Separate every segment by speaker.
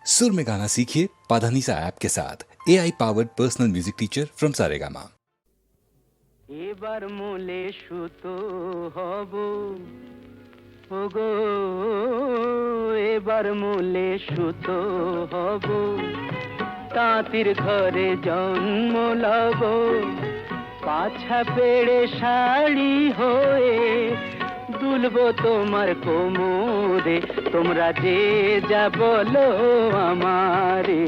Speaker 1: सुर में गाना सीखिए पाधानीसा ऐप के साथ AI powered personal music teacher from Saregama.
Speaker 2: এবার মূলে সুতো হব ওগো, এবার মূলে সুতো হব, তাঁতির ঘরে জন্ম লব, পাছা পেড়ে শাড়ি হয়ে দুলব তোমার কোমরে, তোমরা যে যা বলো আমারে।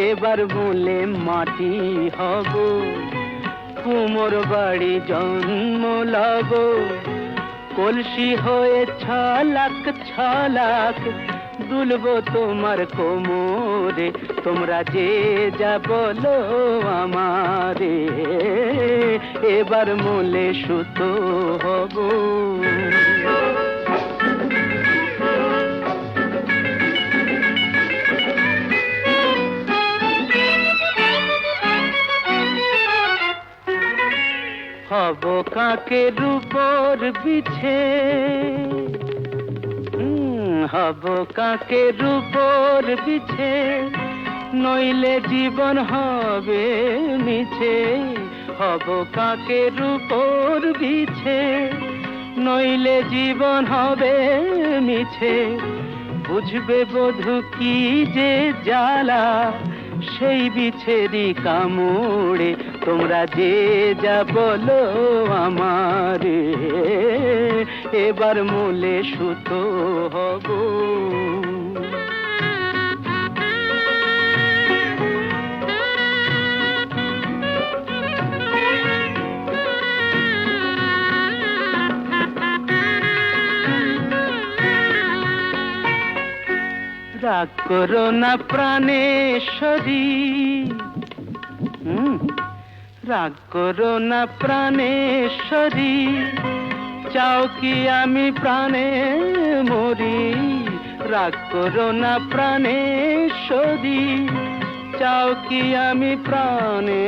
Speaker 2: এবার মূলে মাটি হব, কুমোর বাড়ি জন্ম লব, কলসি হয়ে ছলাক ছলাক দুলব তোমার কোমরে, তোমরা যে যা বলো আমারে। এবার মূলে সুতো হব। হব কাকের উপর বিছে, হব কাকের উপর বিছে, নইলে জীবন হবে মিছে। হব কাকের উপর বিছে, নইলে জীবন হবে মিছে। বুঝবে বধূ কি যে জ্বালা, সেই বিছেরি কামড়ে, তোমরা যে যা বলো আমারে। এবার মূলে সুতো হব। রাগ করো না প্রাণেশ্বরী, রাগ করো না প্রাণেশ্বরী, চাও কি আমি প্রাণে মরি। রাগ করো না প্রাণেশ্বরী, চাও কি আমি প্রাণে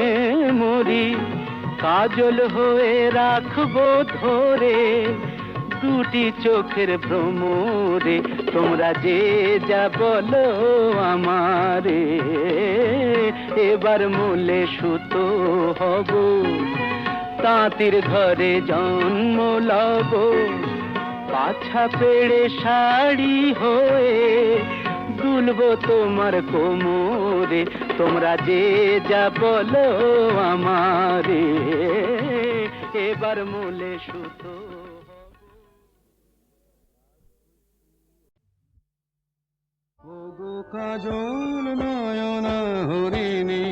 Speaker 2: মরি। কাজল হয়ে রাখবো ধরে দুটি চোখের ভ্রমরে, তোমরা যে যা বলো আমারে। এবার মূলে সুতো হব, তাঁতির ঘরে জন্ম লব, পাছা পেড়ে শাড়ি হয়ে দুলব তোমার কোমরে, তোমরা যে যা বলো আমারে। এবার মূলে সুতো।
Speaker 3: ওগো কাজল নয়ন হরিণী,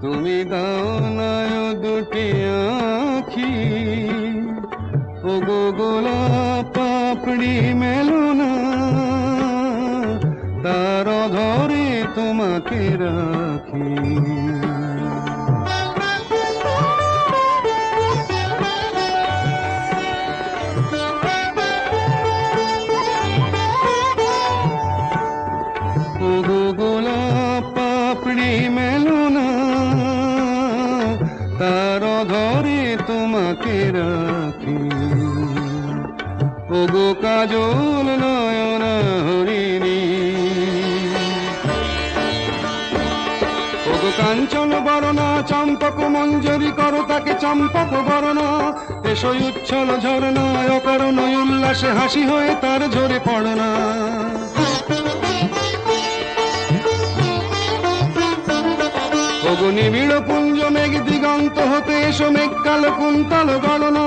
Speaker 3: তুমি দাও নয় দুটি আখি। ওগো গোলাপ পাপড়ি মেলো না, তার ধরে তোমাকে রাখি। ওগো গোলাপ পাপড়ি মেলো না, তার ধরে তোমাকে রাখি। ওগো কাজল নয়ন হরিণী, ওগো কাঞ্চন বরণা চম্পক মঞ্জরি করো তাকে চম্পক বরণা। এসো উচ্ছল ঝরনা অকারণ উল্লাসে হাসি হয়ে তার ঝরে পড়না। ওগো নিবিড় পুঞ্জ মেঘ দিগন্ত হতে এসো মেঘ কালো কুন্তল গণনা।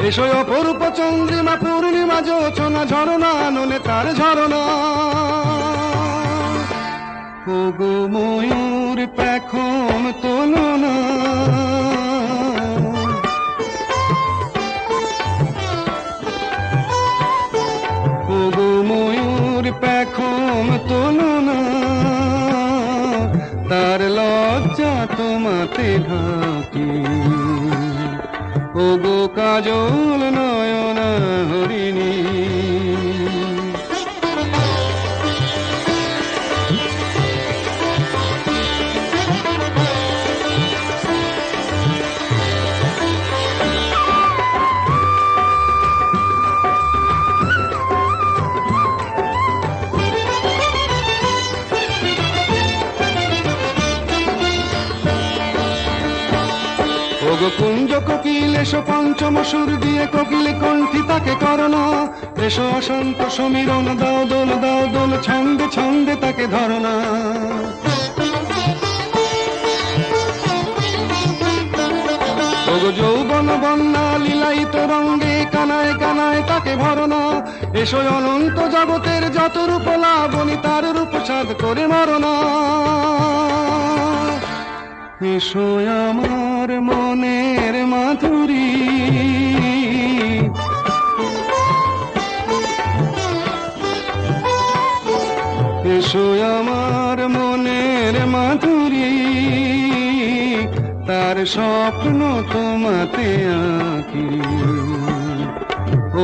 Speaker 3: এসো অপরূপ চন্দ্রিমা পূর্ণিমা যোচনা ঝরনা ননে তার ঝরনা। ওগো ময়ূর পেখম তোলো না, ওগো ময়ূর পেখম তোলো না, তার লজ্জা তোমাতে ঢাকি। ওগো কাজল নয়ন হরিণী, ওগো কুঞ্জ কোকিল এসো পঞ্চম সুর দিয়ে কোকিল কণ্ঠী তাকে করোনা, এসো অশান্ত সমীরণ দাও দোল ছন্দে ছন্দে তাকে ধরনা। ওগো যৌবন বন্যা লীলায়িত রঙ্গে কানায় কানায় তাকে ভরনা, এসো অনন্ত জগতের যত রূপ লাবণী তার রূপ সাধ করে মরনা। এসো আমার মনের মাধুরী, এসো আমার মনের মাধুরী, তার স্বপ্ন তোমাতে আঁকি।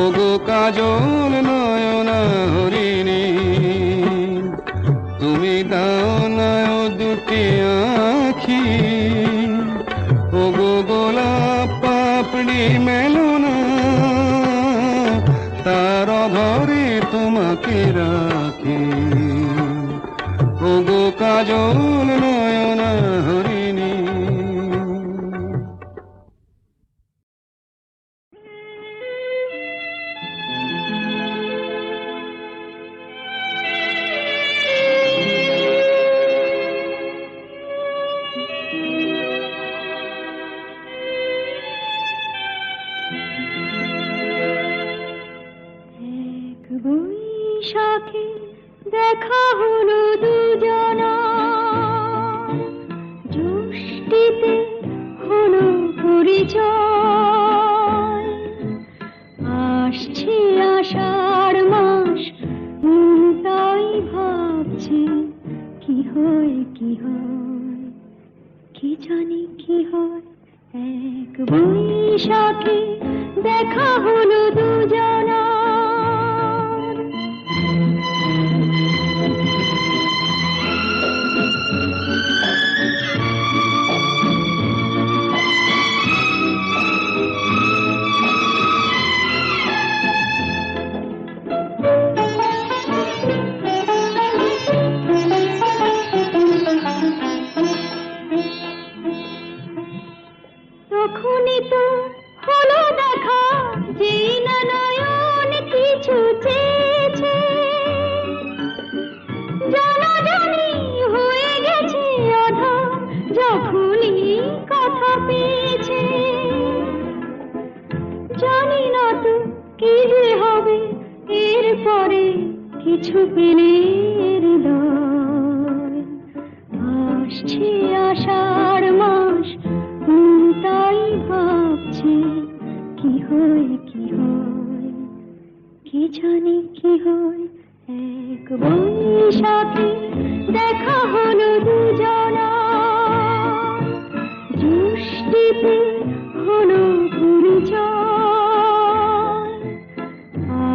Speaker 3: ওগো কাজল নয়না হরিণী, তুমি দাও না ও দুটি আঁখি। ওগো গোলাপ পাপড়ি মেলো না, তার ধরে তোমাকে রাখি। ওগো কাজল নয়না হরিণী।
Speaker 4: বৈশাখে দেখা হলো দুজনা, জ্যৈষ্ঠীতে হলো পরিচয়। আসছে আষাঢ় মাস, তাই ভাবছি কি হয় কি হয়, কি জানি কি হয়। এক বৈশাখে দেখা হলো দুজনা, তখনই তো হলো দেখা, যেই না নয়ন কিছু চেয়েছে। জানাজানি হয়ে গেছে আধা, যখনই কথা পেয়েছে। জানি না তো কি যে হবে এরপরে, কিছু পেলে হৃদয়। আসছে আষাঢ় মাস, তাই ভাবছি কি হয় কি হয়, কি জানি কি হয়। এক বৈশাখে দেখা হলো দুজনা, জ্যৈষ্ঠীতে হলো পরিচয়।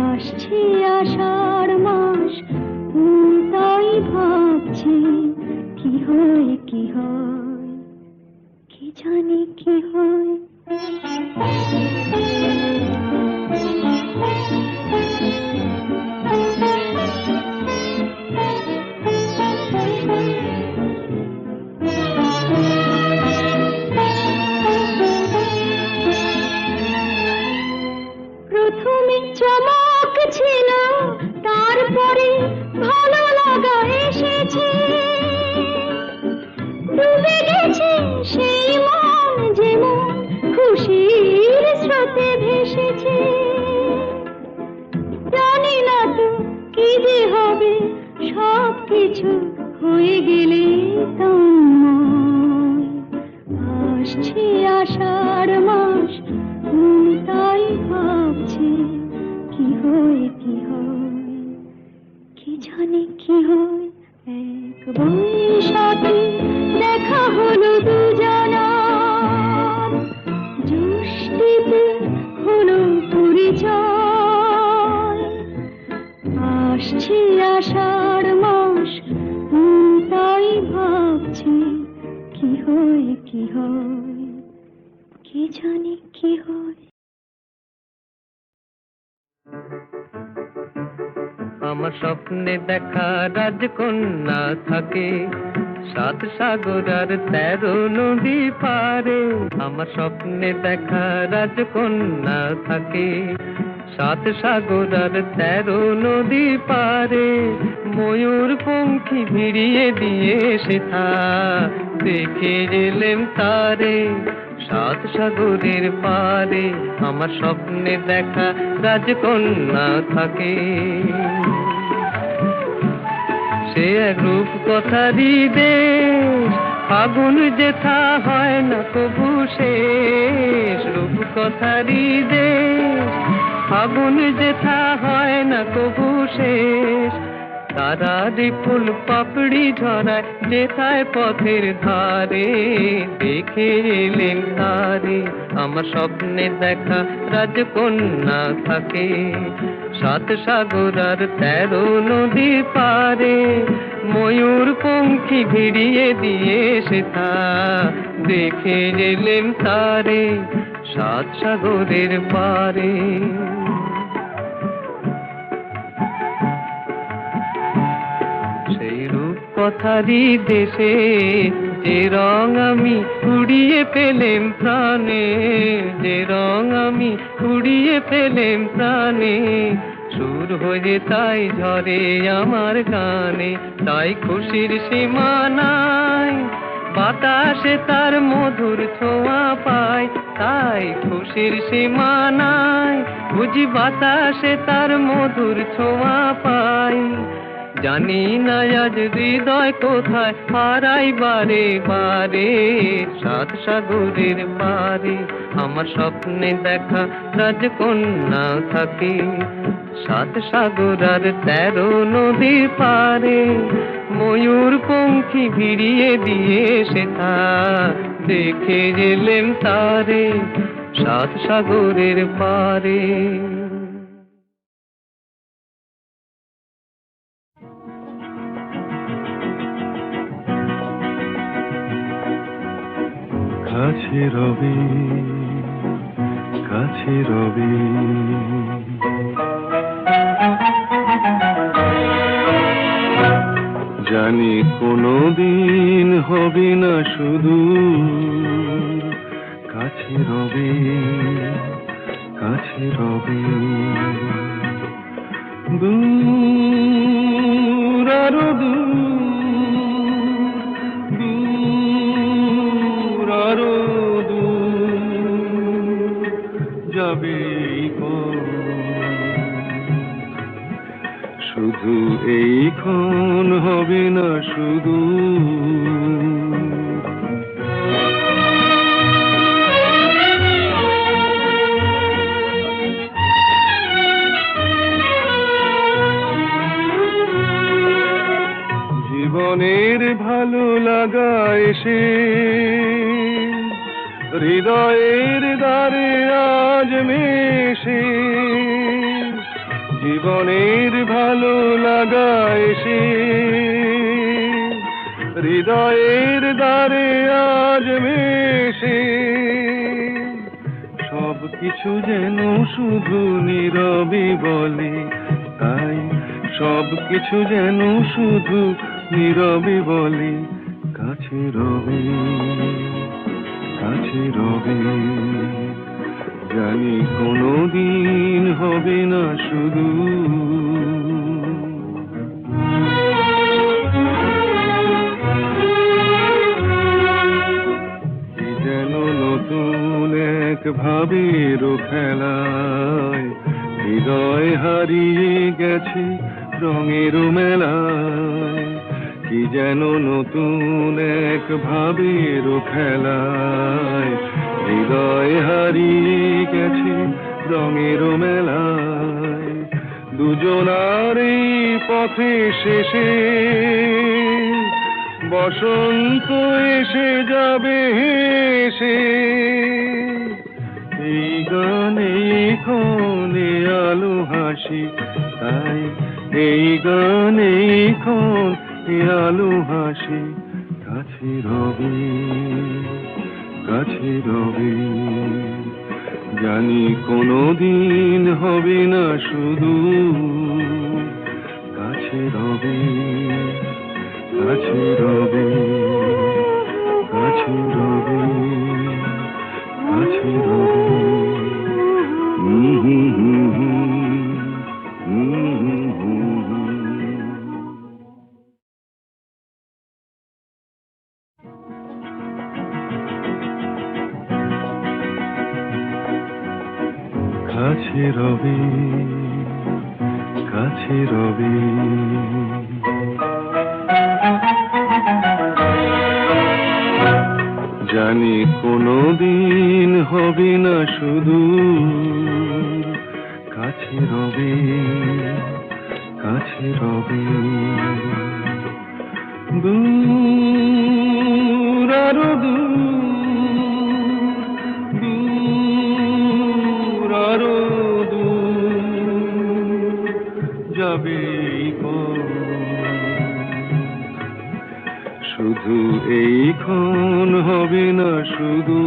Speaker 4: আসছে আষাঢ় মাস, তাই ভাবছি কি হয় কি হয়, কি জানি কি হয়। প্রথমে চমক ছিল, তারপরে ভালো লাগা এসেছে। ডুবে গেছে সেই মন, যেমন খুশির স্রোতে ভেসেছে। জানি না তো কি যে হবে, সব কিছু হয়ে গেলে তোমায়। আসছে আষাঢ় মাস, তাই ভাবছি কি হয় কি হয়, কি জানি কি হয়। এক বৈশাখে দেখা হলো দুজনা, জ্যৈষ্ঠীতে হলো পরিচয়। আসছে আষাঢ় মাস, তাই ভাবছি কি হয় কি হয়, কি জানি কি হয়।
Speaker 2: আমার স্বপ্নে দেখা রাজকন্যা থাকে, সাত সাগর আর 13 নদী পারে আমার স্বপ্নে দেখা রাজকন্যা থাকে। সাত সাগর আর 13 নদী পারে ময়ূর পঙ্খী ভিড়িয়ে দিয়ে সেথা দেখে এলেম তারে। সাত সাগরের পারে আমার স্বপ্নে দেখা রাজকন্যা থাকে। সে এক রূপ কথারই দেশ, ফাগুন যেথা হয় না কবু শেষ। রূপ কথারই দেশ, ফাগুন যেথা হয় না কবু শেষ। তারারি ফুল পাপড়ি ঝরায় যেথায় পথের ধারে দেখে এলেন তারে আমার স্বপ্নে দেখা রাজকন্যা থাকে। সাত সাগর আর 13 নদী পারে ময়ূর পঙ্খী ভিড়িয়ে দিয়ে সেথা দেখে এলেন তারে সাত সাগরের পারে। সেই রূপ কথারই দেশে যে রং আমি কুড়িয়ে পেলেম প্রাণে, যে রং আমি কুড়িয়ে পেলেম প্রাণে। সুর হয়ে তাই ঝরে আমার গানে, তাই খুশির সীমা নাই। বাতাসে তার মধুর ছোঁয়া পায়, তাই খুশির সীমা নাই। বুঝি বাতাসে তার মধুর ছোঁয়া পাই। জানি না আজ হৃদয় কোথায় হারাই বারে বারে। সাত সাগরের পারে আমার স্বপ্নে দেখা রাজকন্যা থাকে। সাত সাগর আর 13 নদীর পারে ময়ূর পঙ্খী ভিড়িয়ে দিয়ে সেথা দেখে এলেম তারে সাত সাগরের পারে।
Speaker 3: কাছে রবি, কাছে রবি, জানি কোনোদিন হবে না শুধু। কাছে রবি, কাছে রবি, দূর আরো দূর আরো দূর যাবে শুধু এইক্ষণ হবে না শুধু। জীবনের ভালো লাগা এসে হৃদয়ের দ্বারে আজ মেশে। জীবনের ভালো লাগা এসে হৃদয়ের দ্বারে আজ মেশে। সব কিছু যেন শুধু নীরবে বলে, তাই সব কিছু যেন শুধু নীরবে বলে। কাছে রবি, কাছে রবি, জানি কোনোদিন হবে না শুধু। কি যেন নতুন এক ভাবের খেলায় হৃদয় হারিয়ে গেছে রঙের মেলায়। কি যেন নতুন এক ভাবের খেলায় হৃদয় হারিয়ে গেছে রঙের মেলায়। দুজনার এই পথে শেষে বসন্ত এসে যাবে হেসে। এই গানে ক্ষণে আলো হাসি, তাই এই গানে ক্ষণে আলো হাসি। কাছে রবি, কাছে রবি, জানি কোনোদিন হবে না শুধু। কাছে রবি, কাছে রবে, কাছে রবে, কাছে রবে। কাছে রবে, কাছে রবে। জানি কোনোদিন হবে না শুধু, কাছে রবে, কাছে রবে। দূর আরো দূর, দূর আরো দূর যাবে শুধু এইক্ষণ হবে না শুধু।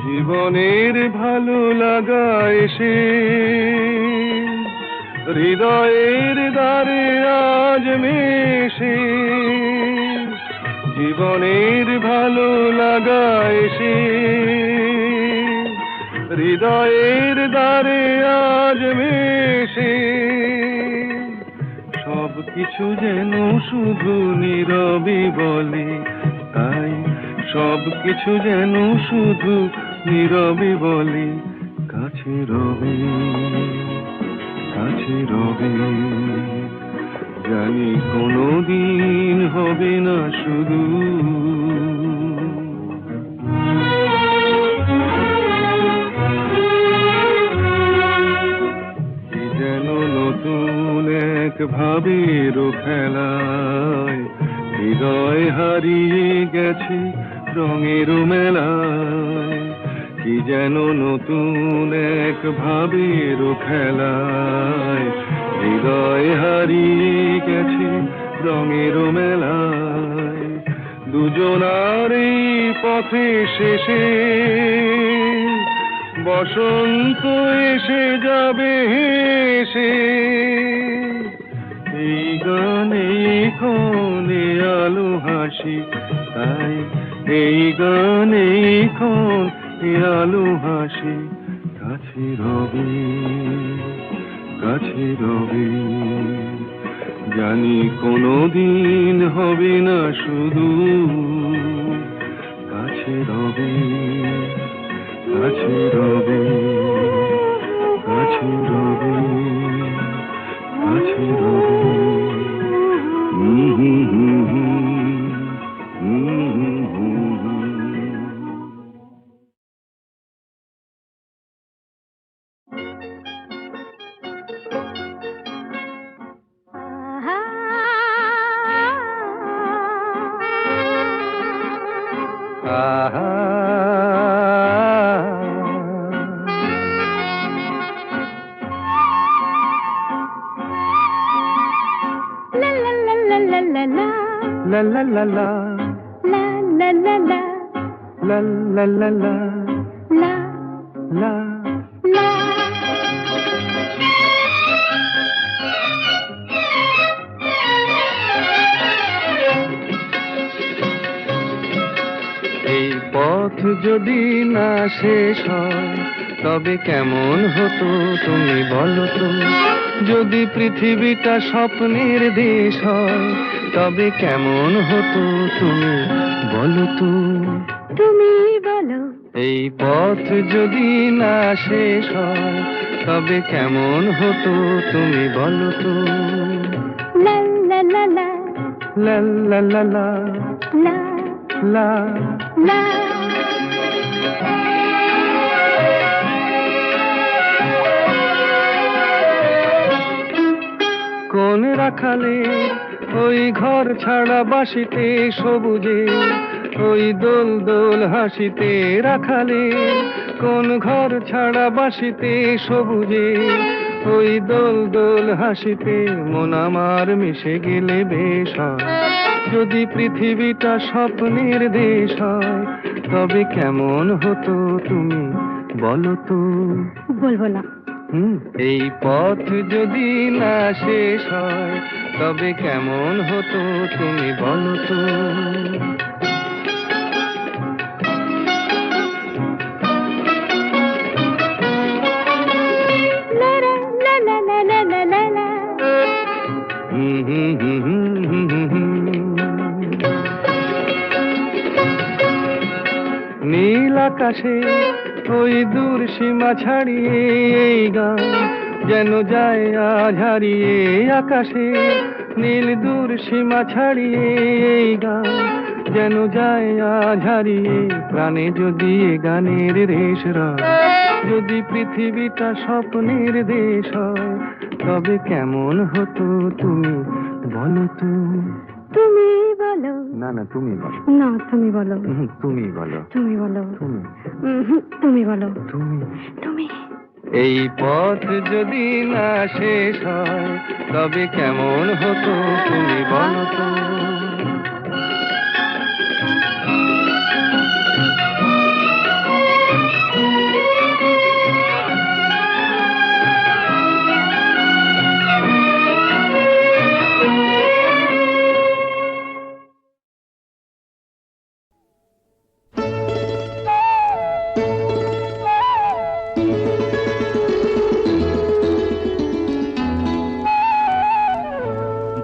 Speaker 3: জীবনের ভালো লাগা এসে হৃদয়ের দ্বারে আজ মেশে, জীবনের ভালো লাগা এসে হৃদয়ের দ্বারে আজ মেশে। সব কিছু যেন শুধু নীরবে বলে, তাই সব কিছু যেন শুধু নীরবে বলে, কাছে রবে, কাছে রবে। জানি কোনোদিন হবে না শুধু। কি যেন নতুন এক ভাবের খেলায় হৃদয় হারিয়ে গেছে রঙের মেলায়। কি যেন নতুন এক ভাবের খেলায় হৃদয় হারিয়ে গেছে রঙের মেলায়। দুজনার এই পথে শেষে বসন্ত এসে যাবে হেসে। এই গানে ক্ষণে আলো হাসি, তাই এই গানে ক্ষণে আলো হাসি, কাছে রবে, কাছে রবে। জানি কোনোদিন হবে না শুধু, কাছে রবে, কাছে রবে, কাছে রবে, কাছে রবে। La la la la,
Speaker 4: la la la la,
Speaker 3: la la la la,
Speaker 4: la
Speaker 3: la.
Speaker 4: la।
Speaker 2: এই পথ যদি না শেষ হয় তবে কেমন হতো তুমি বলো তো। যদি পৃথিবীটা স্বপ্নের দেশ হয় তবে কেমন হতো তুমি বলো তো।
Speaker 4: তুমি বলো।
Speaker 2: এই পথ যদি না শেষ হয় তবে কেমন হতো তুমি বলো তো।
Speaker 4: লা লা লা লা,
Speaker 3: La la la la,
Speaker 4: la
Speaker 3: la.
Speaker 4: la।
Speaker 2: কোন রাখালে ওই ঘর ছাড়া বাসিতে সবুজে ওই দোল দোল হাসিতে রাখালে। কোন ঘর ছাড়া বাসিতে সবুজে ওই দোল দোল হাসিতে মন আমার মিশে গেলে বেশ হয়। যদি পৃথিবীটা স্বপ্নের দেশ হয় তবে কেমন হতো তুমি বলো তো।
Speaker 4: বলবো না।
Speaker 2: এই পথ যদি না শেষ হয় তবে কেমন হতো তুমি বলো তো।
Speaker 4: লা লা লা লা লা লা লা লা।
Speaker 2: নীল আকাশে ওই দূর সীমা ছাড়িয়ে এই গান যেন যায় আজ হারিয়ে। আকাশে নীল দূর সীমা ছাড়িয়ে এই গান যেন যায় আজ হারিয়ে। প্রাণে যদি এ গানের রেশ রয়, যদি পৃথিবীটা স্বপ্নের দেশ হয় তবে কেমন হতো তুমি বলো তো।
Speaker 4: তুমি বলো।
Speaker 2: না না তুমি বলো।
Speaker 4: না তুমি বলো।
Speaker 2: তুমি বলো।
Speaker 4: তুমি বলো।
Speaker 2: তুমি
Speaker 4: তুমি বলো।
Speaker 2: তুমি
Speaker 4: তুমি।
Speaker 2: এই পথ যদি না শেষ হয় তবে কেমন হতো তুমি বলো তো।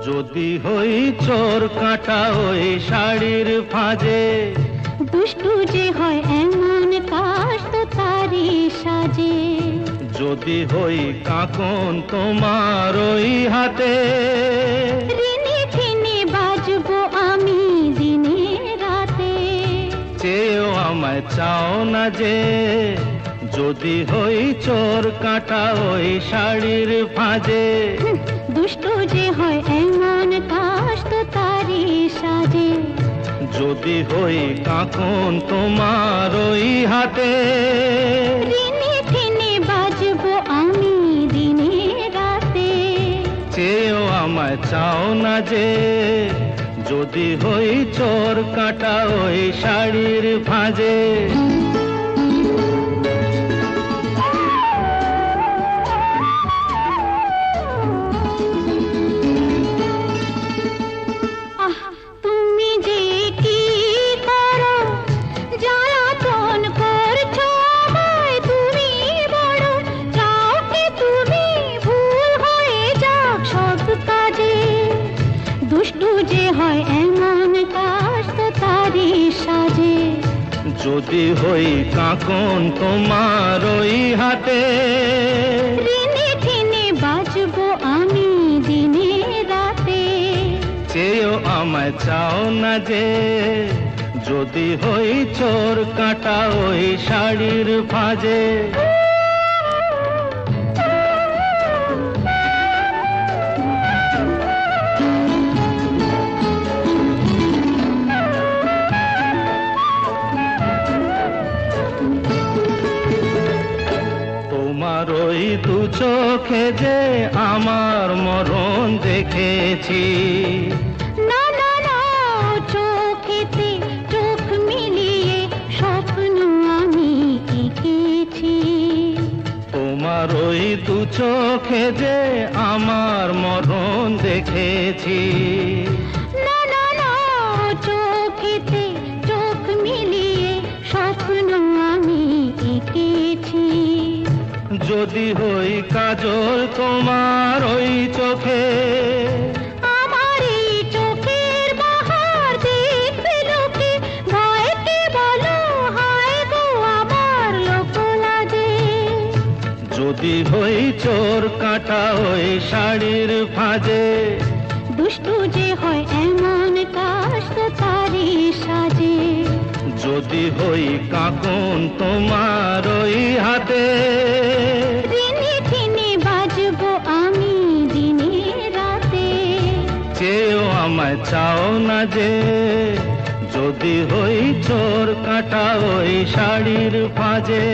Speaker 5: যদি হই চোর কাটা ওই শাড়ির ফাঁজে,
Speaker 4: দুষ্টু যে হয় এমন কাশ তো তারি সাজে।
Speaker 5: যদি হই কাকন তোমার ওই হাতে,
Speaker 4: রিনি ঝিনি বাজবো আমি দিনে রাতে।
Speaker 5: চেয়েও আমায় চাও না যে। যদি হই চোর কাটা ওই শাড়ির ফাঁজে,
Speaker 4: দুষ্টু যে হয় এমন কাশ তো তারি সাজে।
Speaker 5: যদি হই কাকন তোমার ওই হাতে,
Speaker 4: রিনি ঝিনি বাজবো আমি দিনে রাতে।
Speaker 5: চেয়েও আমায় চাও না যে। যদি হই চোর কাটা ওই শাড়ির ফাঁজে।
Speaker 4: তুমি যে কি করো জ্বালাতন করছো আমায়। তুমি বড় চাও কি তুমি ভুল হয়ে যাক সব কাজে। দুষ্টু যে হয় এমন কাশ তো তারি সাজে।
Speaker 5: যদি হই কাকন তোমার ওই হাতে,
Speaker 4: রিনি ঝিনি বাজবো আমি দিনে রাতে।
Speaker 5: চেয়েও আমায় চাও না যে। যদি হই চোর কাটা ওই শাড়ির ফাঁজে। তোমার ওই দু চোখে যে আমার মরণ দেখেছি।
Speaker 4: না না না চোখেতে চোখ মিলিয়ে স্বপ্ন আমি এঁকেছি।
Speaker 5: তোমার ওই দু চোখে যে আমার মরণ দেখেছি।
Speaker 4: না না না চোখেতে চোখ মিলিয়ে স্বপ্ন আমি এঁকেছি।
Speaker 5: যদি হই কাজল তোমার ওই চোখে,
Speaker 4: আমার এই চোখের বাহার দেখবে লোকে। ভয়কে বলো হায় গো আমার লোক লাগে।
Speaker 5: যদি হই চোর কাটা ওই শাড়ির ফাঁজে।
Speaker 4: দুষ্টু যে হয় এমন কাশ তো তারি সাজে।
Speaker 5: যদি হই কাকন তোমার ওই হাতে,
Speaker 4: রিনি ঝিনি বাজবো আমি দিনে রাতে।
Speaker 5: চেয়েও আমায় চাও না যে। যদি হই চোর কাটা ওই শাড়ির ফাঁজে।